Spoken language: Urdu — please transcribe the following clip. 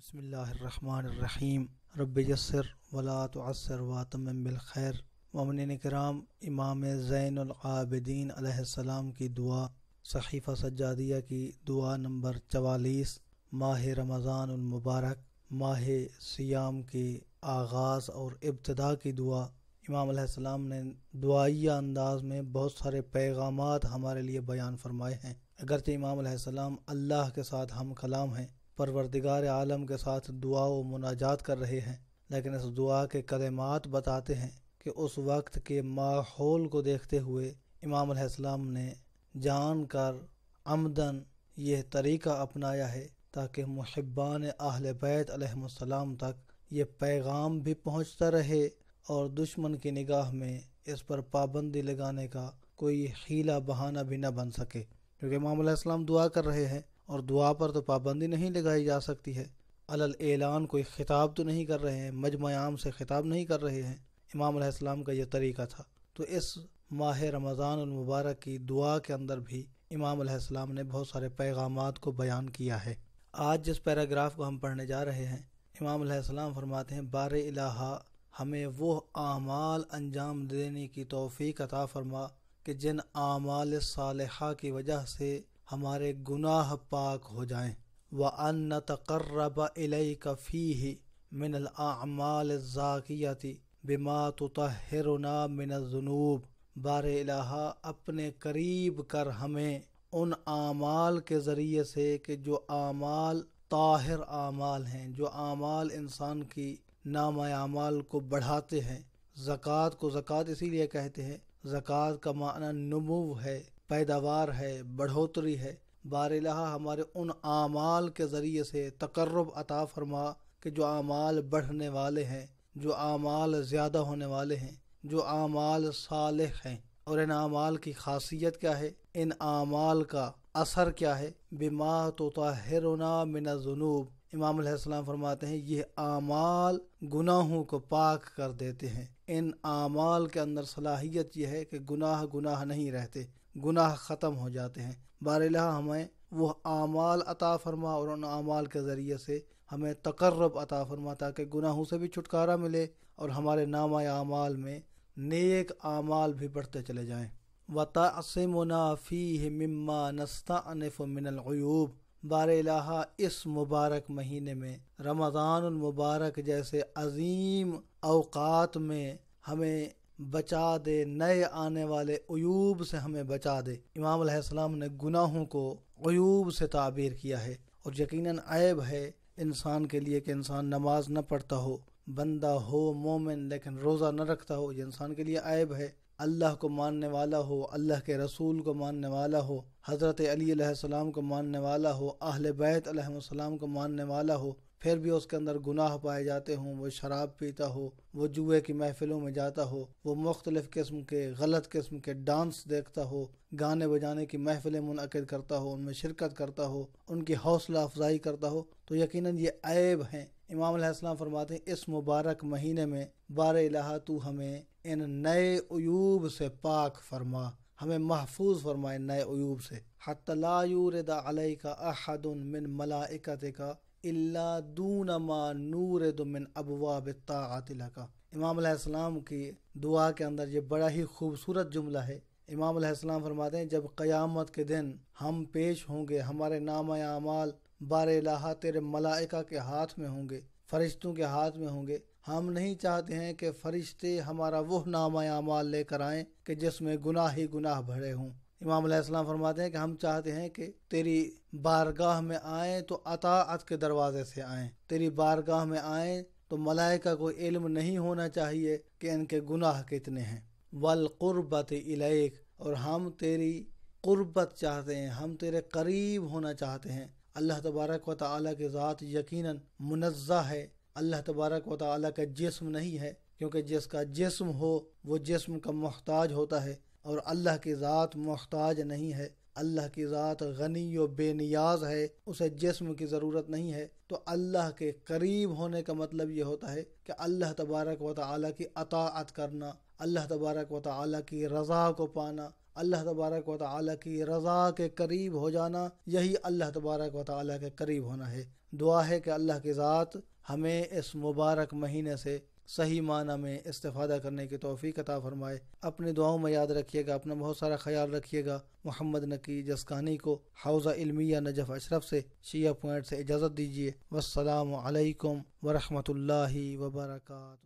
بسم اللہ الرحمن الرحیم رب یسر ولا تعسر واتمم بالخیر۔ مومنین کرام، امام زین العابدین علیہ السلام کی دعا، صحیفہ سجادیہ کی دعا نمبر 44، ماہ رمضان المبارک، ماہ سیام کے آغاز اور ابتدا کی دعا۔ امام علیہ السلام نے دعائیہ انداز میں بہت سارے پیغامات ہمارے لیے بیان فرمائے ہیں۔ اگرچہ امام علیہ السلام اللہ کے ساتھ ہم کلام ہیں، پروردگار عالم کے ساتھ دعا و مناجات کر رہے ہیں، لیکن اس دعا کے کلمات بتاتے ہیں کہ اس وقت کے ماحول کو دیکھتے ہوئے امام علیہ السلام نے جان کر عمدن یہ طریقہ اپنایا ہے تاکہ محبان اہل بیت علیہم السلام تک یہ پیغام بھی پہنچتا رہے اور دشمن کی نگاہ میں اس پر پابندی لگانے کا کوئی حیلہ بہانہ بھی نہ بن سکے، کیونکہ امام علیہ السلام دعا کر رہے ہیں اور دعا پر تو پابندی نہیں لگائی جا سکتی ہے۔ علل اعلان کوئی خطاب تو نہیں کر رہے ہیں، مجمع عام سے خطاب نہیں کر رہے ہیں، امام علیہ السلام کا یہ طریقہ تھا۔ تو اس ماہ رمضان المبارک کی دعا کے اندر بھی امام علیہ السلام نے بہت سارے پیغامات کو بیان کیا ہے۔ آج جس پیراگراف کو ہم پڑھنے جا رہے ہیں، امام علیہ السلام فرماتے ہیں، بار الہ ہمیں وہ اعمال انجام دینے کی توفیق عطا فرما کہ جن اعمال صالحہ کی وجہ سے ہمارے گناہ پاک ہو جائیں، وَأَن نَتَقَرَّبَ إِلَيْكَ فِيهِ مِنَ الْأَعْمَالِ الزَّاكِيَةِ بِمَا تُطَهِّرُنَا مِنَ الذُّنُوبِ۔ بار الہ اپنے قریب کر ہمیں ان اعمال کے ذریعے سے کہ جو اعمال طاہر اعمال ہیں، جو اعمال انسان کی نام اعمال کو بڑھاتے ہیں۔ زکوٰۃ کو زکوٰۃ اسی لیے کہتے ہیں، زکوٰۃ کا معنی نمو ہے، پیداوار ہے، بڑھوتری ہے۔ بار الہ ہمارے ان اعمال کے ذریعے سے تقرب عطا فرما کہ جو اعمال بڑھنے والے ہیں، جو اعمال زیادہ ہونے والے ہیں، جو اعمال صالح ہیں۔ اور ان اعمال کی خاصیت کیا ہے، ان اعمال کا اثر کیا ہے؟ بما تطہرنا من الذنوب۔ امام علیہ السلام فرماتے ہیں یہ اعمال گناہوں کو پاک کر دیتے ہیں۔ ان اعمال کے اندر صلاحیت یہ ہے کہ گناہ نہیں رہتے، گناہ ختم ہو جاتے ہیں۔ بار الہ ہمیں وہ اعمال عطا فرما اور ان اعمال کے ذریعے سے ہمیں تقرب عطا فرما تاکہ گناہوں سے بھی چھٹکارا ملے اور ہمارے نامہ اعمال میں نیک اعمال بھی بڑھتے چلے جائیں۔ وَتَعْصِمُنَا فِيهِ مِمَّا نَسْتَأْنِفُ مِنَ الْعُيُوبِ۔ بار الہ اس مبارک مہینے میں، رمضان المبارک جیسے عظیم اوقات میں ہمیں بچا دے، نئے آنے عیوب عیوب سے ہمیں بچا دے۔ امام علیہ السلام نے گناہوں کو عیوب سے تعبیر کیا ہے، اور یقیناً عیب ہے انسان کے لیے کہ انسان نماز نہ پڑھتا ہو، بندہ ہو مومن لیکن روزہ نہ رکھتا ہو، یہ انسان کے لیے عیب ہے۔ اللہ کو ماننے والا ہو، اللہ کے رسول کو ماننے والا ہو، حضرت علی علیہ السلام کو ماننے والا ہو، اہل بیت علیہ السلام کو ماننے والا ہو، پھر بھی اس کے اندر گناہ پائے جاتے ہوں، وہ شراب پیتا ہو، وہ جوئے کی محفلوں میں جاتا ہو، وہ مختلف قسم کے غلط قسم کے ڈانس دیکھتا ہو، گانے بجانے کی محفلیں منعقد کرتا ہو، ان میں شرکت کرتا ہو، ان کی حوصلہ افزائی کرتا ہو، تو یقیناً یہ عیب ہیں۔ امام علیہ السلام فرماتے ہیں اس مبارک مہینے میں بار الہ تو ہمیں ان نئے عیوب سے پاک فرما، ہمیں محفوظ فرمائے نئے عیوب سے۔ حتی لا یورد علیک احد من ملائکتک الا دون ما نورد من ابواب الطاعت لک۔ امام علیہ السلام کی دعا کے اندر یہ بڑا ہی خوبصورت جملہ ہے۔ امام علیہ السلام فرماتے ہیں جب قیامت کے دن ہم پیش ہوں گے، ہمارے نامہ اعمال بار الہ تیرے ملائکہ کے ہاتھ میں ہوں گے، فرشتوں کے ہاتھ میں ہوں گے، ہم نہیں چاہتے ہیں کہ فرشتے ہمارا وہ نامہ اعمال لے کر آئیں کہ جس میں گناہ ہی گناہ بھرے ہوں۔ امام علیہ السلام فرماتے ہیں کہ ہم چاہتے ہیں کہ تیری بارگاہ میں آئیں تو اطاعت کے دروازے سے آئیں، تیری بارگاہ میں آئیں تو ملائکہ کو علم نہیں ہونا چاہیے کہ ان کے گناہ کتنے ہیں۔ والقربت الیک، اور ہم تیری قربت چاہتے ہیں، ہم تیرے قریب ہونا چاہتے ہیں۔ اللہ تبارک و تعالیٰ کی ذات یقیناً منزہ ہے، اللہ تبارک و تعالیٰ کا جسم نہیں ہے، کیونکہ جس کا جسم ہو وہ جسم کا محتاج ہوتا ہے، اور اللہ کی ذات محتاج نہیں ہے۔ اللہ کی ذات غنی و بے نیاز ہے، اسے جسم کی ضرورت نہیں ہے۔ تو اللہ کے قریب ہونے کا مطلب یہ ہوتا ہے کہ اللہ تبارک و تعالیٰ کی اطاعت کرنا، اللہ تبارک و تعالیٰ کی رضا کو پانا، اللہ تبارک و تعالیٰ کی رضا کے قریب ہو جانا، یہی اللہ تبارک و تعالیٰ کے قریب ہونا ہے۔ دعا ہے کہ اللہ کی ذات ہمیں اس مبارک مہینے سے صحیح معنی میں استفادہ کرنے کی توفیق عطا فرمائے۔ اپنی دعاؤں میں یاد رکھیے گا، اپنا بہت سارا خیال رکھیے گا۔ محمد نقی جسکانی کو حوزہ علمیہ نجف اشرف سے شیعہ پوائنٹ سے اجازت دیجیے۔ والسلام علیکم ورحمۃ اللہ وبرکاتہ۔